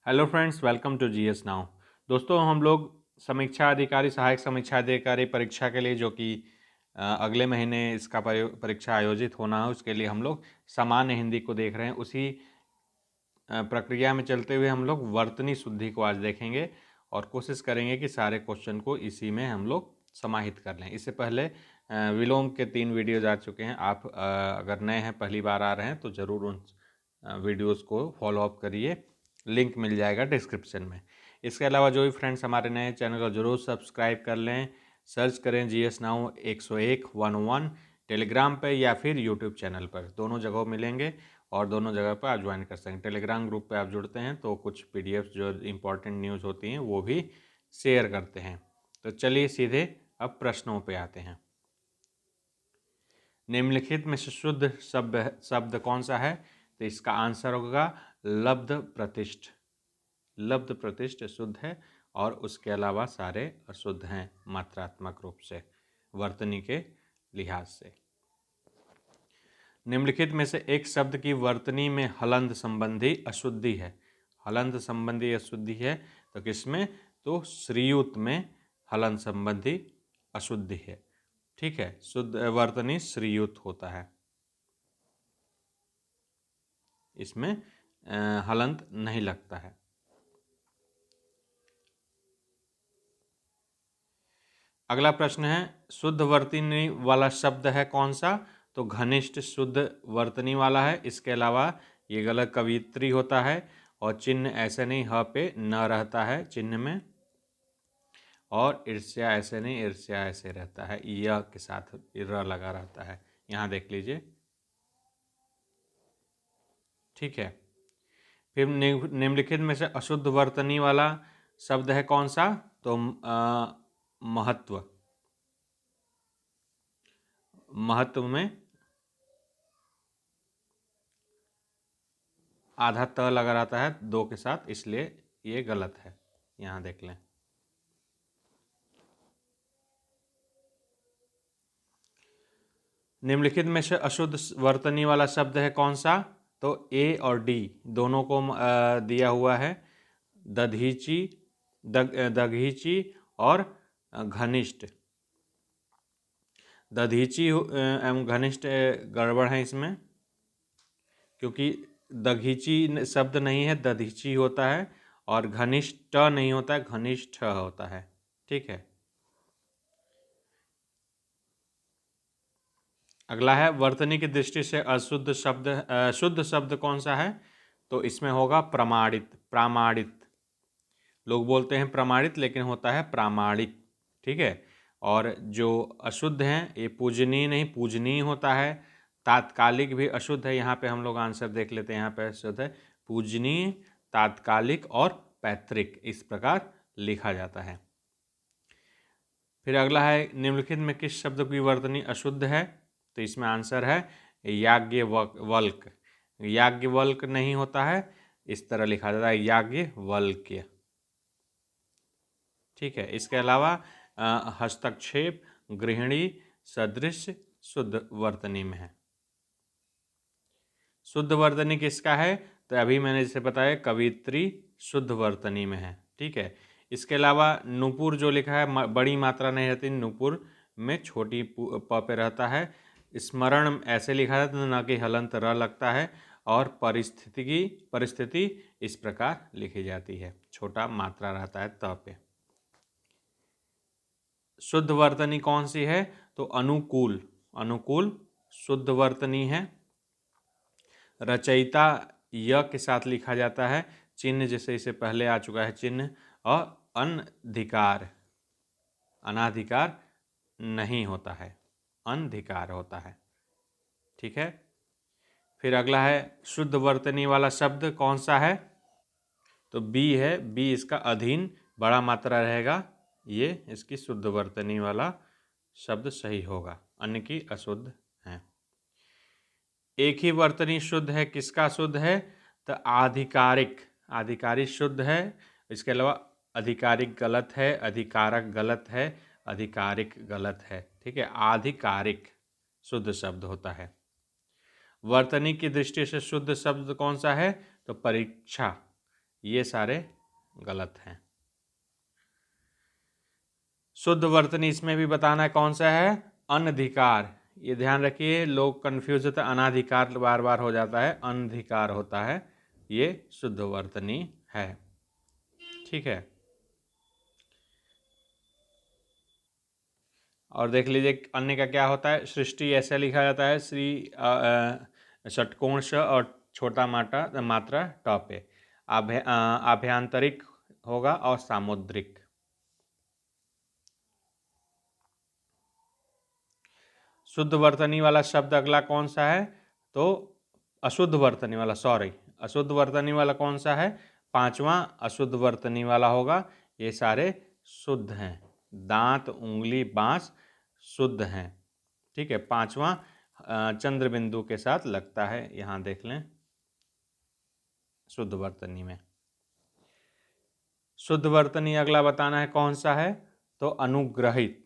Hello friends, welcome to GS now. दोस्तों, हम लोग समीक्षा अधिकारी, सहायक समीक्षा अधिकारी परीक्षा के लिए, जो कि अगले महीने इसका परीक्षा आयोजित होना है, उसके लिए हम लोग सामान्य हिंदी को देख रहे हैं। उसी प्रक्रिया में चलते हुए हम लोग वर्तनी शुद्धि को आज देखेंगे और कोशिश करेंगे कि सारे क्वेश्चन को इसी में हम लोग समाहित कर लें। इससे पहले विलोम के 3 वीडियोज आ चुके हैं। आप अगर नए हैं, पहली बार आ रहे हैं, तो ज़रूर उन वीडियोज़ को फॉलोअप करिए। लिंक मिल जाएगा डिस्क्रिप्शन में। इसके अलावा जो भी फ्रेंड्स हमारे नए चैनल को जरूर सब्सक्राइब कर लें। सर्च करें जीएस नाउ 101 टेलीग्राम पे या फिर यूट्यूब चैनल पर, दोनों जगहों मिलेंगे और दोनों जगह पर आप ज्वाइन कर सकते हैं। टेलीग्राम ग्रुप पे आप जुड़ते हैं तो कुछ पीडीएफ जो इम्पोर्टेंट न्यूज़ होती हैं वो भी शेयर करते हैं। तो चलिए सीधे अब प्रश्नों पे आते हैं। निम्नलिखित में से शुद्ध शब्द कौन सा है? तो इसका आंसर होगा लब्ध प्रतिष्ठ। लब्ध प्रतिष्ठ शुद्ध है और उसके अलावा सारे अशुद्ध हैं मात्रात्मक रूप से, वर्तनी के लिहाज से। निम्नलिखित में से एक शब्द की वर्तनी में हलंत संबंधी अशुद्धि है। हलंत संबंधी अशुद्धि है तो किसमें? तो श्रीयुत में हलंत संबंधी अशुद्धि है। ठीक है, शुद्ध वर्तनी श्रीयुत होता है, इसमें हलंत नहीं लगता है। अगला प्रश्न है, शुद्ध वर्तनी वाला शब्द है कौन सा? तो घनिष्ठ शुद्ध वर्तनी वाला है। इसके अलावा ये गलत कवित्री होता है और चिन्ह ऐसे नहीं, ह पे न रहता है चिन्ह में, और ईर्ष्या ऐसे नहीं, ईर्ष्या ऐसे रहता है, य के साथ र लगा रहता है। यहाँ देख लीजिए। ठीक है, फिर निम्नलिखित में से अशुद्ध वर्तनी वाला शब्द है कौन सा? तो महत्व। महत्व में आधा त लगा रहता है 2 के साथ, इसलिए ये गलत है। यहाँ देख लें। निम्नलिखित में से अशुद्ध वर्तनी वाला शब्द है कौन सा? तो ए और डी दोनों को दिया हुआ है। दधीची, दघीची और घनिष्ठ। दधीची एवं घनिष्ठ गड़बड़ है इसमें, क्योंकि दघीची शब्द नहीं है, दधीची होता है, और घनिष्ठ नहीं होता है, घनिष्ठ होता है। ठीक है, अगला है, वर्तनी की दृष्टि से अशुद्ध शब्द, शुद्ध शब्द कौन सा है? तो इसमें होगा प्रमाणित। प्रामाणित, लोग बोलते हैं प्रमाणित, लेकिन होता है प्रामाणिक। ठीक है, और जो अशुद्ध हैं ये पूजनीय नहीं, पूजनीय होता है। तात्कालिक भी अशुद्ध है। यहाँ पे हम लोग आंसर देख लेते हैं। यहाँ पे अशुद्ध है पूजनीय, तात्कालिक और पैतृक, इस प्रकार लिखा जाता है। फिर अगला है, निम्नलिखित में किस शब्द की वर्तनी अशुद्ध है? तो इसमें आंसर है याज्ञवल्क। याज्ञवल्क नहीं होता है, इस तरह लिखा जाता है याज्ञवल्क्य। ठीक है, इसके अलावा हस्तक्षेप, गृहिणी, सदृश शुद्ध वर्तनी में है। शुद्ध वर्तनी किसका है? तो अभी मैंने जैसे बताया, कवित्री शुद्ध वर्तनी में है। ठीक है, इसके अलावा नुपुर जो लिखा है, बड़ी मात्रा नहीं रहती नुपुर में, छोटी प पे रहता है। स्मरण ऐसे लिखा जाता है, न कि हलंत र लगता है, और परिस्थिति इस प्रकार लिखी जाती है, छोटा मात्रा रहता है त पे। शुद्ध वर्तनी कौन सी है? तो अनुकूल। अनुकूल शुद्ध वर्तनी है। रचयिता य के साथ लिखा जाता है, चिन्ह जैसे इसे पहले आ चुका है चिन्ह। और अनधिकार, अनाधिकार नहीं होता है, अनधिकार होता है। ठीक है, फिर अगला है, शुद्ध वर्तनी वाला शब्द कौन सा है? तो बी है। बी इसका अधीन, बड़ा मात्रा रहेगा, ये इसकी शुद्ध वर्तनी वाला शब्द सही होगा, अन्य की अशुद्ध है। एक ही वर्तनी शुद्ध है, किसका शुद्ध है? तो आधिकारिक। आधिकारिक शुद्ध है। इसके अलावा अधिकारिक गलत है, अधिकारक गलत है, अधिकारिक गलत है। ठीक है, आधिकारिक शुद्ध शब्द होता है। वर्तनी की दृष्टि से शुद्ध शब्द कौन सा है? तो परीक्षा। ये सारे गलत हैं। शुद्ध वर्तनी इसमें भी बताना है कौन सा है, अनधिकार। ये ध्यान रखिए, लोग कंफ्यूज होता है, अनाधिकार बार बार हो जाता है, अनधिकार होता है, ये शुद्ध वर्तनी है। ठीक है, और देख लीजिए अन्य का क्या होता है। सृष्टि ऐसे लिखा जाता है, श्री षटकोण श और छोटा मात्रा ट पे। आभ्यंतरिक होगा और सामुद्रिक। शुद्ध वर्तनी वाला शब्द अगला कौन सा है, तो अशुद्ध वर्तनी वाला, सॉरी, अशुद्ध वर्तनी वाला कौन सा है, पांचवा अशुद्ध वर्तनी वाला होगा। ये सारे शुद्ध हैं। दांत, उंगली, बांस शुद्ध हैं। ठीक है, पांचवा चंद्र बिंदु के साथ लगता है, यहां देख लें शुद्ध वर्तनी में। शुद्ध वर्तनी अगला बताना है कौन सा है, तो अनुग्रहित।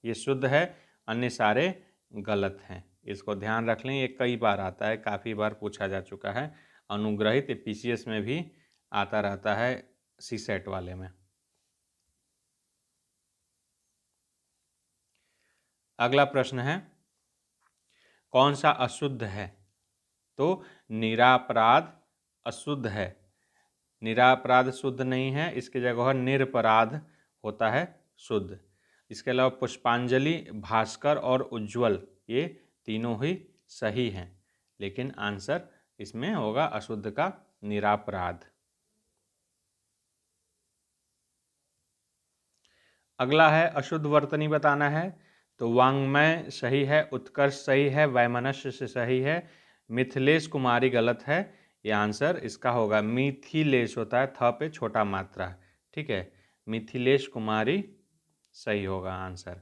ये शुद्ध है, अन्य सारे गलत हैं। इसको ध्यान रख लें, ये कई बार आता है, काफ़ी बार पूछा जा चुका है। अनुग्रहित पीसीएस में भी आता रहता है, सी सेट वाले में। अगला प्रश्न है, कौन सा अशुद्ध है, तो निरापराध अशुद्ध है। निरापराध शुद्ध नहीं है, इसकी जगह निरपराध होता है शुद्ध। इसके अलावा पुष्पांजलि, भास्कर और उज्ज्वल ये तीनों ही सही हैं, लेकिन आंसर इसमें होगा अशुद्ध का निरापराध। अगला है अशुद्ध वर्तनी बताना है, तो वांग्मय सही है, उत्कर्ष सही है, वैमनस्य से सही है, मिथिलेश कुमारी गलत है। ये आंसर इसका होगा मिथिलेश होता है, थ पे छोटा मात्रा। ठीक है, मिथिलेश कुमारी सही होगा आंसर।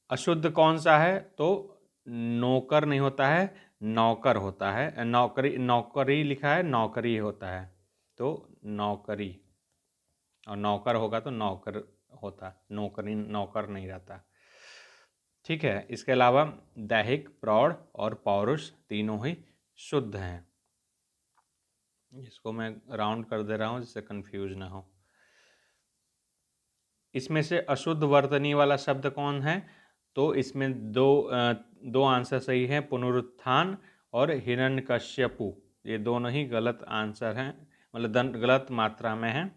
अशुद्ध कौन सा है, तो नौकर नहीं होता है, नौकर होता है। नौकरी, नौकरी लिखा है, नौकरी होता है, तो नौकरी। और नौकर होगा तो नौकर होता, नौकरी नौकर नहीं रहता। ठीक है, इसके अलावा दैहिक, प्रौढ़ और पौरुष तीनों ही शुद्ध हैं। इसको मैं राउंड कर दे रहा हूँ जिससे कंफ्यूज ना हो। इसमें से अशुद्ध वर्तनी वाला शब्द कौन है, तो इसमें दो आंसर सही हैं, पुनरुत्थान और हिरण्यकश्यपु। ये दोनों ही गलत आंसर हैं, मतलब गलत मात्रा में हैं।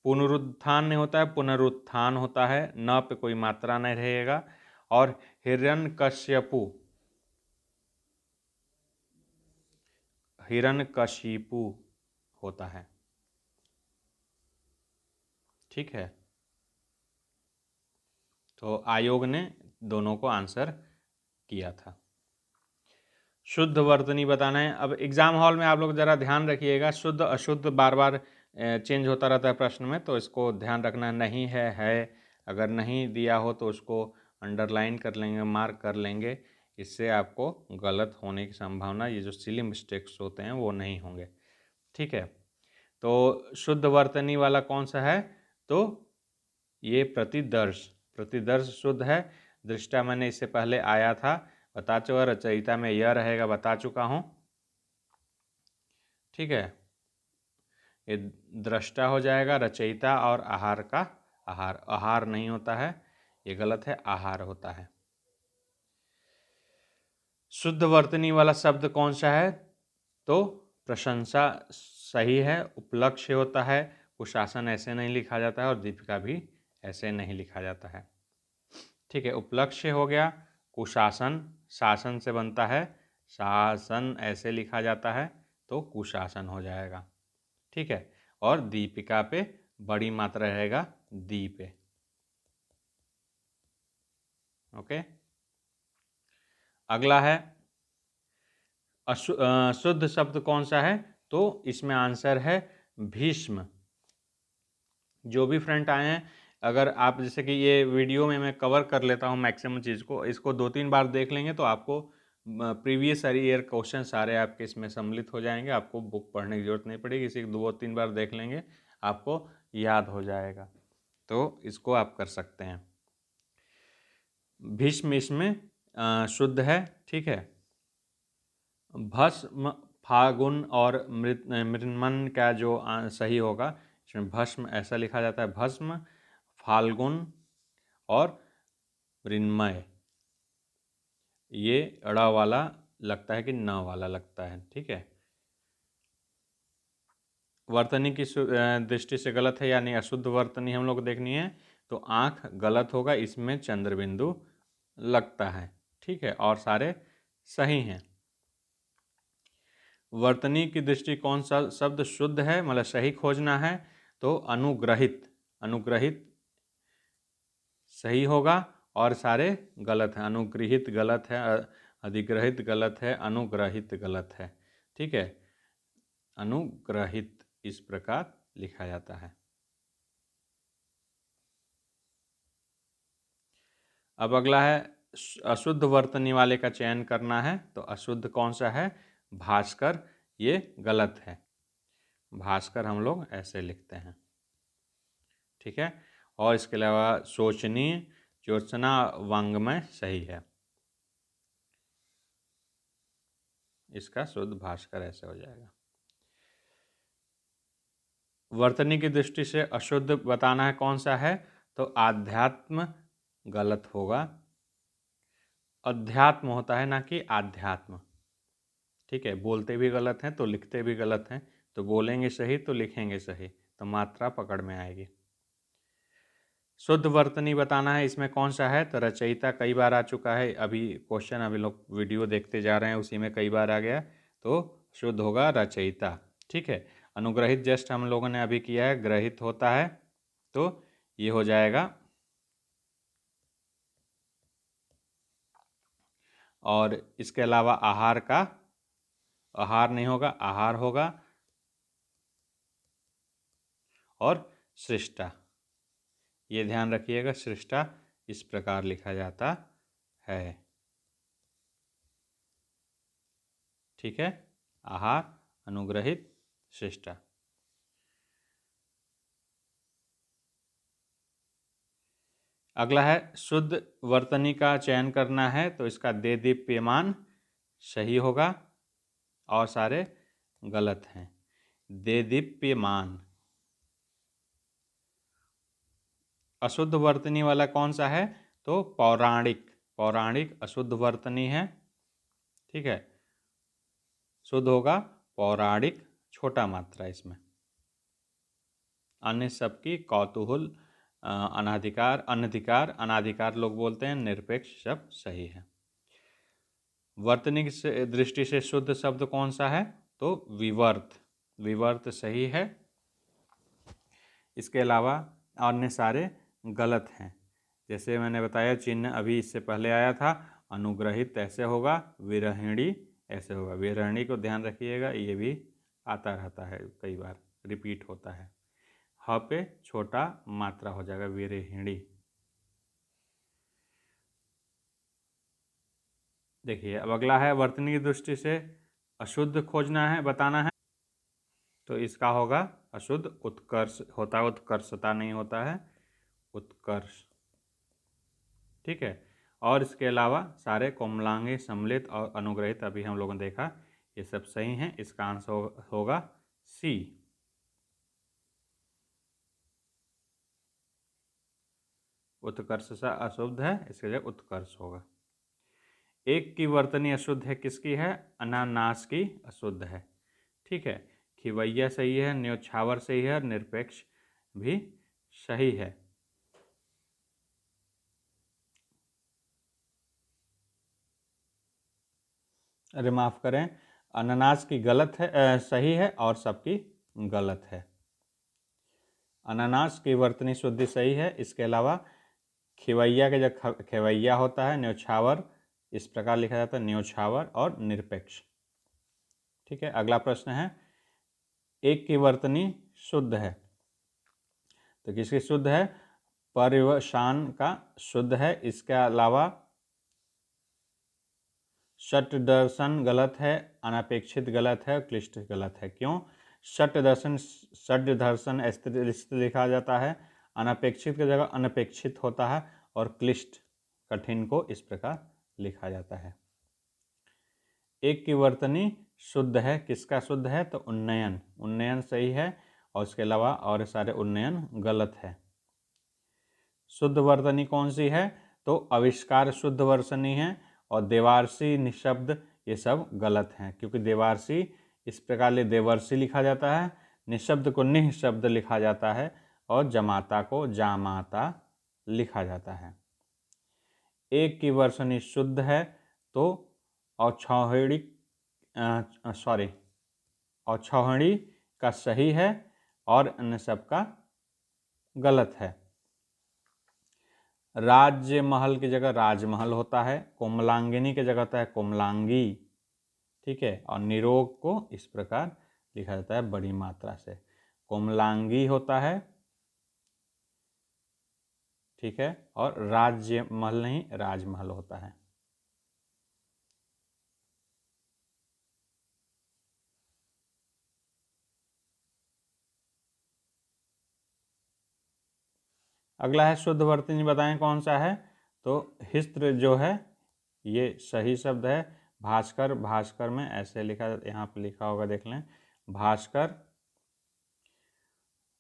पुनरुत्थान नहीं होता है, पुनरुत्थान होता है, न पे कोई मात्रा नहीं रहेगा। और हिरण्यकश्यपु, हिरण्यकशिपु होता है। ठीक है, तो आयोग ने दोनों को आंसर किया था। शुद्ध वर्तनी बताना है। अब एग्जाम हॉल में आप लोग ज़रा ध्यान रखिएगा, शुद्ध अशुद्ध बार बार चेंज होता रहता है प्रश्न में, तो इसको ध्यान रखना। नहीं है, अगर नहीं दिया हो तो उसको अंडरलाइन कर लेंगे, मार्क कर लेंगे। इससे आपको गलत होने की संभावना, ये जो सिली मिस्टेक्स होते हैं वो नहीं होंगे। ठीक है, तो शुद्ध वर्तनी वाला कौन सा है, तो ये प्रतिदर्श। प्रतिदर्श शुद्ध है। दृष्टा मैंने इससे पहले आया था, बता चुका। रचयिता में यह रहेगा, बता चुका हूँ। ठीक है, ये दृष्टा हो जाएगा, रचयिता और आहार का आहार। आहार नहीं होता है, ये गलत है, आहार होता है। शुद्ध वर्तनी वाला शब्द कौन सा है, तो प्रशंसा सही है, उपलक्ष्य होता है, कुशासन ऐसे नहीं लिखा जाता है, और दीपिका भी ऐसे नहीं लिखा जाता है। ठीक है, उपलक्ष्य हो गया, कुशासन शासन से बनता है, शासन ऐसे लिखा जाता है, तो कुशासन हो जाएगा। ठीक है, और दीपिका पे बड़ी मात्रा रहेगा, दी पे। ओके, अगला है शुद्ध शब्द कौन सा है, तो इसमें आंसर है भीष्म। जो भी फ्रेंड आए हैं, अगर आप जैसे कि ये वीडियो में मैं कवर कर लेता हूँ मैक्सिमम चीज़ को, इसको 2-3 बार देख लेंगे तो आपको प्रीवियस ईयर क्वेश्चन सारे आपके इसमें सम्मिलित हो जाएंगे। आपको बुक पढ़ने की जरूरत नहीं पड़ेगी, इसी 2-3 बार देख लेंगे आपको याद हो जाएगा, तो इसको आप कर सकते हैं। भीष्म इसमें शुद्ध है। ठीक है, भस्म, फागुन और मृन्मय का जो सही होगा, इसमें भस्म ऐसा लिखा जाता है, भस्म, फाल्गुन और मृन्मय। ये अड़ा वाला लगता है कि न वाला लगता है, ठीक है। वर्तनी की दृष्टि से गलत है, यानी अशुद्ध वर्तनी हम लोग देखनी है, तो आँख गलत होगा, इसमें चंद्र बिंदु लगता है, ठीक है, और सारे सही हैं। वर्तनी की दृष्टि कौन सा शब्द शुद्ध है, मतलब सही खोजना है, तो अनुग्रहित, अनुग्रहित सही होगा और सारे गलत हैं। अनुग्रहित गलत है, अधिग्रहित गलत है, अनुग्रहित गलत है, ठीक है। अनुग्रहित इस प्रकार लिखा जाता है। अब अगला है अशुद्ध वर्तनी वाले का चयन करना है, तो अशुद्ध कौन सा है, भास्कर, ये गलत है। भास्कर हम लोग ऐसे लिखते हैं, ठीक है। और इसके अलावा शोचनीय, ज्योत्सना, वांग्मय सही है। इसका शुद्ध भास्कर ऐसे हो जाएगा। वर्तनी की दृष्टि से अशुद्ध बताना है कौन सा है, तो आध्यात्म गलत होगा। अध्यात्म होता है ना कि आध्यात्म, ठीक है। बोलते भी गलत हैं तो लिखते भी गलत हैं, तो बोलेंगे सही तो लिखेंगे सही, तो मात्रा पकड़ में आएगी। शुद्ध वर्तनी बताना है, इसमें कौन सा है, तो रचयिता कई बार आ चुका है, अभी क्वेश्चन अभी लोग वीडियो देखते जा रहे हैं उसी में कई बार आ गया, तो शुद्ध होगा रचयिता, ठीक है। अनुग्रहित जस्ट हम लोगों ने अभी किया है, ग्रहित होता है, तो ये हो जाएगा। और इसके अलावा आहार का, आहार नहीं होगा, आहार होगा। और सृष्टा, ये ध्यान रखिएगा, सृष्टा इस प्रकार लिखा जाता है, ठीक है। आहार, अनुग्रहित, सृष्टा। अगला है शुद्ध वर्तनी का चयन करना है, तो इसका दे दीप्यमान सही होगा और सारे गलत हैं। दे दीप्यमान। अशुद्ध वर्तनी वाला कौन सा है, तो पौराणिक, पौराणिक अशुद्ध वर्तनी है, ठीक है। शुद्ध होगा पौराणिक, छोटा मात्रा इसमें। अन्य सबकी, कौतूहल, अनाधिकार, अनधिकार, अनाधिकार लोग बोलते हैं, निरपेक्ष सब सही है। वर्तनी की दृष्टि से शुद्ध शब्द कौन सा है, तो विवर्त, विवर्त सही है। इसके अलावा अन्य सारे गलत हैं। जैसे मैंने बताया, चिन्ह अभी इससे पहले आया था, अनुग्रहित ऐसे होगा, विरहिणी ऐसे होगा। विरहिणी को ध्यान रखिएगा, ये भी आता रहता है, कई बार रिपीट होता है। ह पे छोटा मात्रा हो जाएगा, विरहिणी। देखिए अब अगला है वर्तनी की दृष्टि से अशुद्ध खोजना है, बताना है, तो इसका होगा अशुद्ध उत्कर्ष होता है, उत्कर्षता नहीं होता है, उत्कर्ष, ठीक है। और इसके अलावा सारे कोमलांगी, सम्मिलित और अनुग्रहित अभी हम लोगों ने देखा, ये सब सही हैं। इसका आंसर होगा सी। उत्कर्ष सा अशुद्ध है, इसके जगह उत्कर्ष होगा। एक की वर्तनी अशुद्ध है, किसकी है, अनानास की अशुद्ध है, ठीक है। खिवैया सही है, न्योछावर सही है, निरपेक्ष भी सही है। अरे माफ़ करें, अनानास की गलत है, सही है, और सबकी गलत है। अनानास की वर्तनी शुद्धि सही है। इसके अलावा खिवैया के जब खेवैया होता है, न्योछावर इस प्रकार लिखा जाता है, न्योछावर और निरपेक्ष, ठीक है। अगला प्रश्न है, एक की वर्तनी शुद्ध है, तो किसकी शुद्ध है, पर्यवसान का शुद्ध है। इसके अलावा षट दर्शन गलत है, अनपेक्षित गलत है, क्लिष्ट गलत है। क्यों, षट दर्शन, षट दर्शन ऐसे लिखा जाता है, अनपेक्षित की जगह अनपेक्षित होता है, और क्लिष्ट कठिन को इस प्रकार लिखा जाता है। एक की वर्तनी शुद्ध है, किसका शुद्ध है? तो उन्नयन, उन्नयन सही है और उसके अलावा और सारे उन्नयन गलत है। शुद्ध वर्तनी कौन सी है? तो आविष्कार शुद्ध वर्तनी है और देवार्षि, निशब्द, ये सब गलत हैं, क्योंकि देवार्षि इस प्रकार ले देवर्षि लिखा जाता है, निशब्द को निःशब्द लिखा जाता है और जमाता को जामाता लिखा जाता है। एक की वर्तनी शुद्ध है तो औछौहिड़ी औछौहिड़ी का सही है और अन्य सब का गलत है। राज्य महल की जगह राजमहल होता है, कोमलांगिनी की जगह होता है कोमलांगी, ठीक है। और निरोग को इस प्रकार लिखा जाता है बड़ी मात्रा से, कोमलांगी होता है, ठीक है। और राज्य महल नहीं, राजमहल होता है। अगला है शुद्ध वर्तनी, बताएं कौन सा है? तो हिस्त्र जो है ये सही शब्द है। भास्कर, भास्कर में ऐसे लिखा, यहाँ पे लिखा होगा देख लें, भास्कर,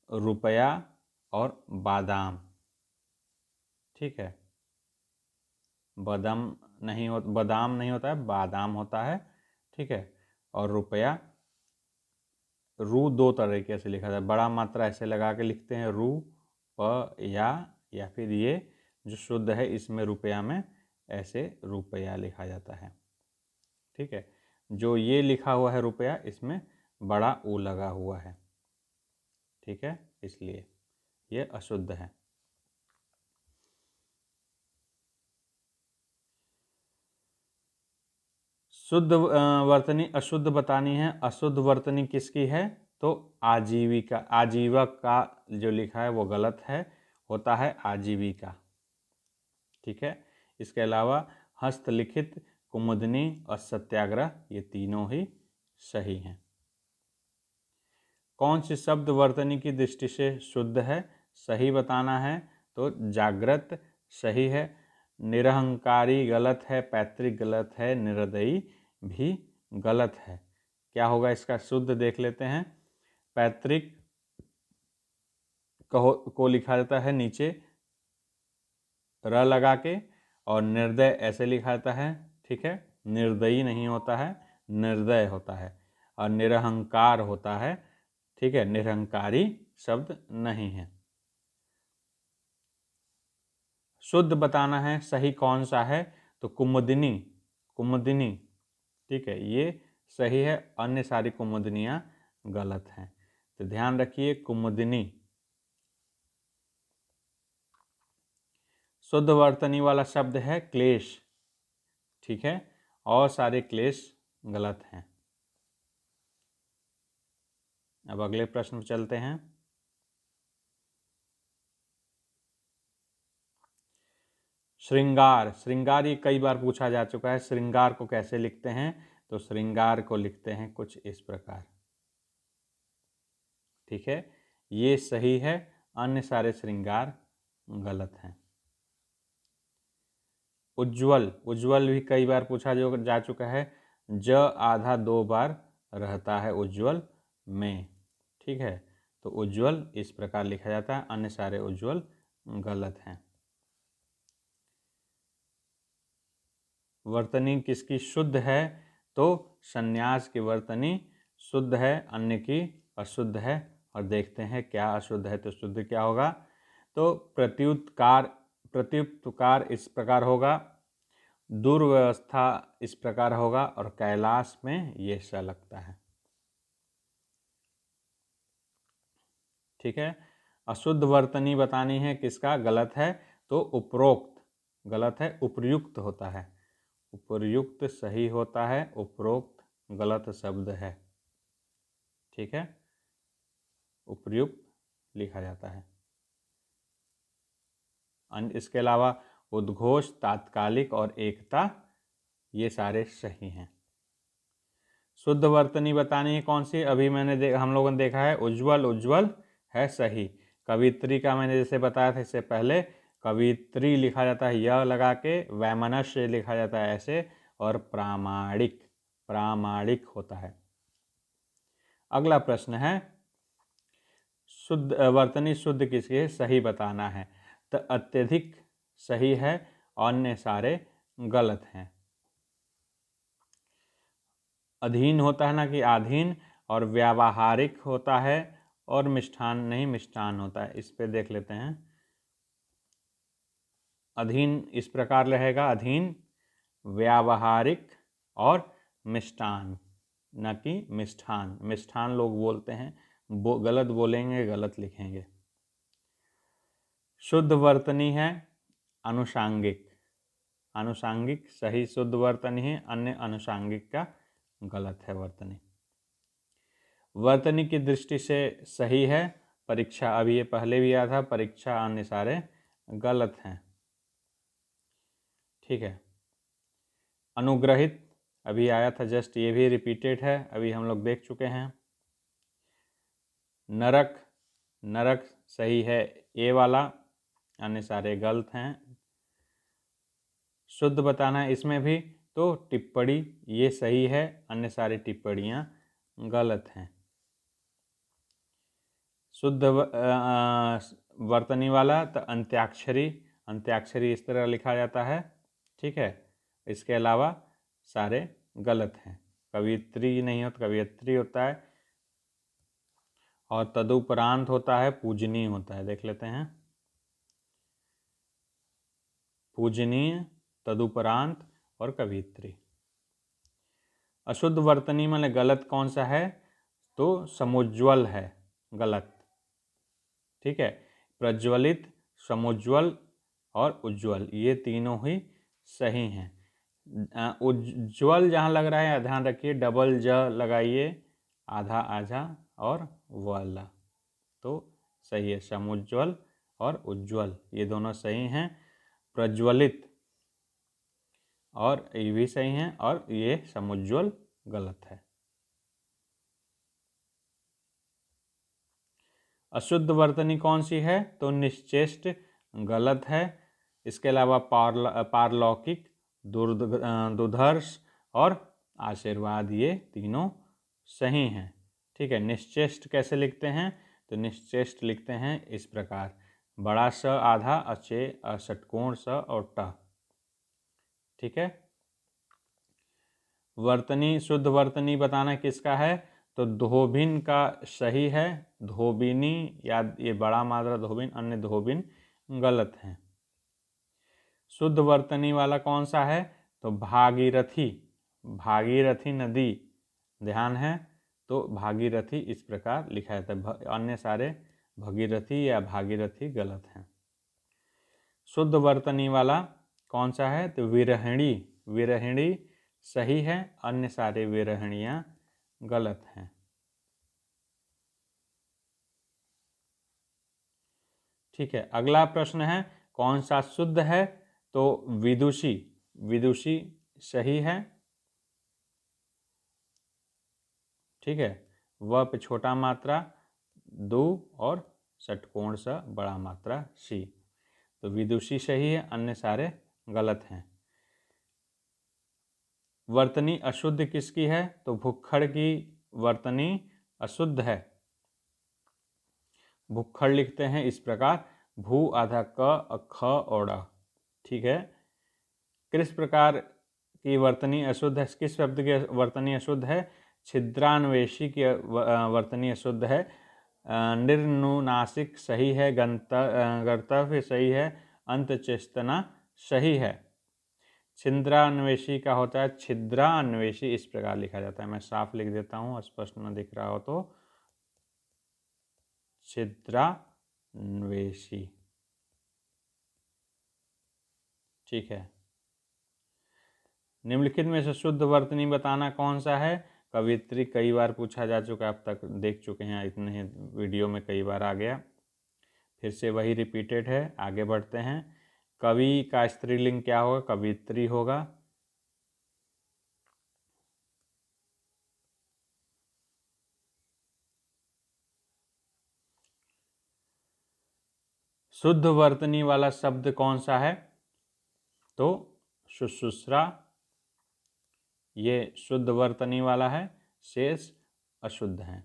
रुपया और बादाम, ठीक है। बादाम नहीं होता है, बादाम होता है, ठीक है। और रुपया, रू दो तरीके से लिखा जाता है, बड़ा मात्रा ऐसे लगा के लिखते हैं रू प या फिर ये जो शुद्ध है इसमें रुपया में ऐसे रुपया लिखा जाता है, ठीक है। जो ये लिखा हुआ है रुपया, इसमें बड़ा ऊ लगा हुआ है, ठीक है, इसलिए ये अशुद्ध है। शुद्ध वर्तनी अशुद्ध बतानी है। अशुद्ध वर्तनी किसकी है? तो आजीविका, आजीवक का जो लिखा है वो गलत है, होता है आजीविका, ठीक है। इसके अलावा हस्तलिखित, कुमुदनी और सत्याग्रह, ये तीनों ही सही हैं। कौन सी शब्द वर्तनी की दृष्टि से शुद्ध है? सही बताना है। तो जागृत सही है, निरहंकारी गलत है, पैतृक गलत है, निर्दयी भी गलत है। क्या होगा इसका शुद्ध देख लेते हैं। पैतृक को लिखा जाता है नीचे र लगा के, और निर्दय ऐसे लिखा जाता है, ठीक है। निर्दयी नहीं होता है, निर्दय होता है। और निरहंकार होता है, ठीक है, निरहंकारी शब्द नहीं है। शुद्ध बताना है, सही कौन सा है? तो कुमुदिनी, कुमुदिनी, ठीक है, ये सही है, अन्य सारी कुमुदनियाँ गलत हैं। तो ध्यान रखिए कुमुदिनी। शुद्ध वर्तनी वाला शब्द है क्लेश, ठीक है, और सारे क्लेश गलत हैं। अब अगले प्रश्न पर चलते हैं। श्रृंगार, श्रृंगार ये कई बार पूछा जा चुका है। श्रृंगार को कैसे लिखते हैं? तो श्रृंगार को लिखते हैं कुछ इस प्रकार, ठीक है, ये सही है, अन्य सारे श्रृंगार गलत हैं। उज्ज्वल, उज्ज्वल भी कई बार पूछा जा चुका है। ज आधा दो बार रहता है उज्ज्वल में, ठीक है। तो उज्ज्वल इस प्रकार लिखा जाता है, अन्य सारे उज्ज्वल गलत हैं। वर्तनी किसकी शुद्ध है? तो संन्यास की वर्तनी शुद्ध है, अन्य की अशुद्ध है। और देखते हैं क्या अशुद्ध है तो शुद्ध क्या होगा। तो प्रत्युत्कार, प्रत्युत्कार इस प्रकार होगा, दुर्व्यवस्था इस प्रकार होगा, और कैलाश में ये सा लगता है, ठीक है। अशुद्ध वर्तनी बतानी है, किसका गलत है? तो उपरोक्त गलत है, उपर्युक्त होता है, उपर्युक्त सही होता है, उपरोक्त गलत शब्द है, ठीक है, उपर्युक्त लिखा जाता है। इसके अलावा उद्घोष, तात्कालिक और एकता, ये सारे सही हैं। शुद्ध वर्तनी बतानी है कौन सी? अभी हम लोगों ने देखा है उज्ज्वल, उज्ज्वल है सही। कवित्री का मैंने जैसे बताया था इससे पहले, कवित्री लिखा जाता है यह लगा के, वैमनस्य लिखा जाता है ऐसे, और प्रामाणिक प्रामाणिक होता है। अगला प्रश्न है, शुद्ध वर्तनी शुद्ध किसकी है, सही बताना है। तो अत्यधिक सही है, अन्य सारे गलत हैं। अधीन होता है ना कि आधीन, और व्यावहारिक होता है, और मिष्ठान नहीं मिष्ठान होता है। इस पे देख लेते हैं। अधीन इस प्रकार रहेगा, अधीन, व्यावहारिक और मिष्ठान, न कि मिष्ठान। मिष्ठान लोग बोलते हैं, गलत बोलेंगे, गलत लिखेंगे। शुद्ध वर्तनी है अनुषांगिक, अनुषांगिक सही शुद्ध वर्तनी है, अन्य अनुषांगिक का गलत है वर्तनी। वर्तनी की दृष्टि से सही है, परीक्षा, अभी ये पहले भी आया था, परीक्षा अन्य सारे गलत हैं। ठीक है। अनुग्रहित अभी आया था जस्ट, ये भी रिपीटेड है, अभी हम लोग देख चुके हैं। नरक, नरक सही है ए वाला, अन्य सारे गलत हैं। शुद्ध बताना है इसमें भी, तो टिप्पणी ये सही है, अन्य सारी टिप्पणियाँ गलत हैं। शुद्ध वर्तनी वाला तो अंत्याक्षरी, अंत्याक्षरी इस तरह लिखा जाता है। ठीक है। इसके अलावा सारे गलत हैं। कवियत्री नहीं हो तो कवियत्री होता है, और तदुपरांत होता है पूजनीय होता है। देख लेते हैं, पूजनीय, तदुपरांत और कवियत्री। अशुद्ध वर्तनी में गलत कौन सा है, तो समुज्ज्वल है, गलत। ठीक है। प्रज्वलित, समुज्ज्वल और उज्ज्वल, ये तीनों ही सही हैं। उज्ज्वल जहाँ लग रहा है ध्यान रखिए, डबल ज लगाइए, आधा आधा और वाला, तो सही है। समुज्ज्वल और उज्ज्वल ये दोनों सही हैं। प्रज्वलित और ये भी सही हैं, और ये समुज्ज्वल गलत है। अशुद्ध वर्तनी कौन सी है, तो निश्चेष्ट गलत है। इसके अलावा पारलौकिक, दुर्धर्ष और आशीर्वाद, ये तीनों सही हैं। ठीक है। निश्चेष्ट कैसे लिखते हैं, तो निश्चेष्ट लिखते हैं इस प्रकार, बड़ा स आधा, अचे, षटकोण स और ट। ठीक है। वर्तनी, शुद्ध वर्तनी बताना किसका है, तो धोबिन का सही है। धोबिनी या ये बड़ा मात्रा धोबिन, अन्य धोबिन गलत हैं। शुद्ध वर्तनी वाला कौन सा है, तो भागीरथी, भागीरथी नदी, ध्यान है, तो भागीरथी इस प्रकार लिखा जाता है। अन्य सारे भगीरथी या भागीरथी गलत हैं। शुद्ध वर्तनी वाला कौन सा है, तो विरहिणी, विरहिणी सही है, अन्य सारे विरहिणियाँ गलत हैं। ठीक है। अगला प्रश्न है, कौन सा शुद्ध है, तो विदुषी, विदुषी सही है। ठीक है। व पे छोटा मात्रा दो और षटकोण सा बड़ा मात्रा सी, तो विदुषी सही है, अन्य सारे गलत हैं। वर्तनी अशुद्ध किसकी है, तो भुक्खड़ की वर्तनी अशुद्ध है। भुक्खड़ लिखते हैं इस प्रकार, भू आधा क, ख और अ। ठीक है। किस प्रकार की वर्तनी अशुद्ध है, किस शब्द की वर्तनी अशुद्ध है, छिद्रान्वेषी की वर्तनी अशुद्ध है। निर्नुनासिक सही है, गर्तव्य सही है, अंतचेष्टना सही है। छिद्रान्वेषी का होता है छिद्रान्वेषी, इस प्रकार लिखा जाता है। मैं साफ लिख देता हूँ, स्पष्ट न दिख रहा हो तो, छिद्रान्वेषी। ठीक है। निम्नलिखित में से शुद्ध वर्तनी बताना कौन सा है, कवियत्री कई बार पूछा जा चुका, अब तक देख चुके हैं, इतने ही वीडियो में कई बार आ गया, फिर से वही रिपीटेड है। आगे बढ़ते हैं। कवि का स्त्रीलिंग क्या होगा, कवियत्री होगा। शुद्ध वर्तनी वाला शब्द कौन सा है, तो शुश्रूषा, ये शुद्ध वर्तनी वाला है, शेष अशुद्ध हैं।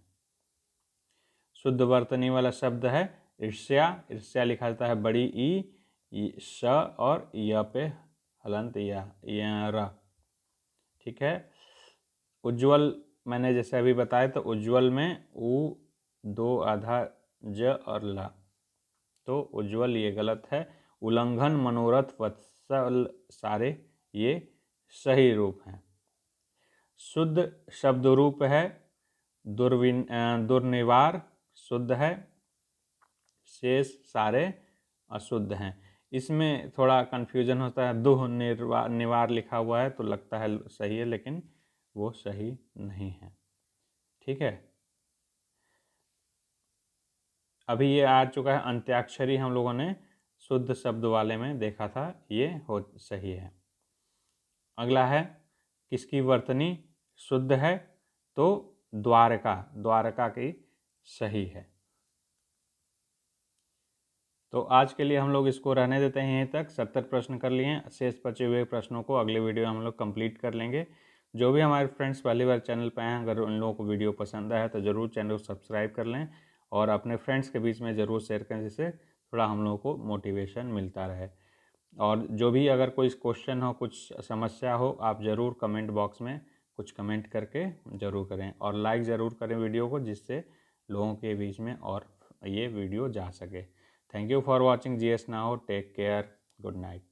शुद्ध वर्तनी वाला शब्द है ईर्ष्या। ईर्ष्या लिखा जाता है बड़ी ई श और य पे हलंत या र। ठीक है। उज्ज्वल मैंने जैसे अभी बताया तो उज्ज्वल में उ दो आधा ज और ला, तो उज्ज्वल ये गलत है। उल्लंघन, मनोरथ, वत्सल सारे ये सही रूप हैं। शुद्ध शब्द रूप है दुर्निवार शुद्ध है, शेष सारे अशुद्ध हैं। इसमें थोड़ा कन्फ्यूजन होता है, दुह निवार लिखा हुआ है तो लगता है सही है, लेकिन वो सही नहीं है। ठीक है। अभी ये आ चुका है अंत्याक्षरी, हम लोगों ने शुद्ध शब्द वाले में देखा था, ये हो सही है। अगला है किसकी वर्तनी शुद्ध है, तो द्वारका, द्वारका की सही है। तो आज के लिए हम लोग इसको रहने देते हैं यहीं तक। 70 प्रश्न कर लिए हैं, शेष बचे हुए प्रश्नों को अगले वीडियो हम लोग कंप्लीट कर लेंगे। जो भी हमारे फ्रेंड्स पहली बार चैनल पे आए हैं, अगर उन लोगों को वीडियो पसंद आया तो ज़रूर चैनल को सब्सक्राइब कर लें और अपने फ्रेंड्स के बीच में ज़रूर शेयर करें, जिससे थोड़ा हम लोगों को मोटिवेशन मिलता रहे। और जो भी अगर कोई क्वेश्चन हो, कुछ समस्या हो, आप ज़रूर कमेंट बॉक्स में कुछ कमेंट करके ज़रूर करें और लाइक ज़रूर करें वीडियो को, जिससे लोगों के बीच में और ये वीडियो जा सके। Thank you for watching GS Now. Take care. Good night.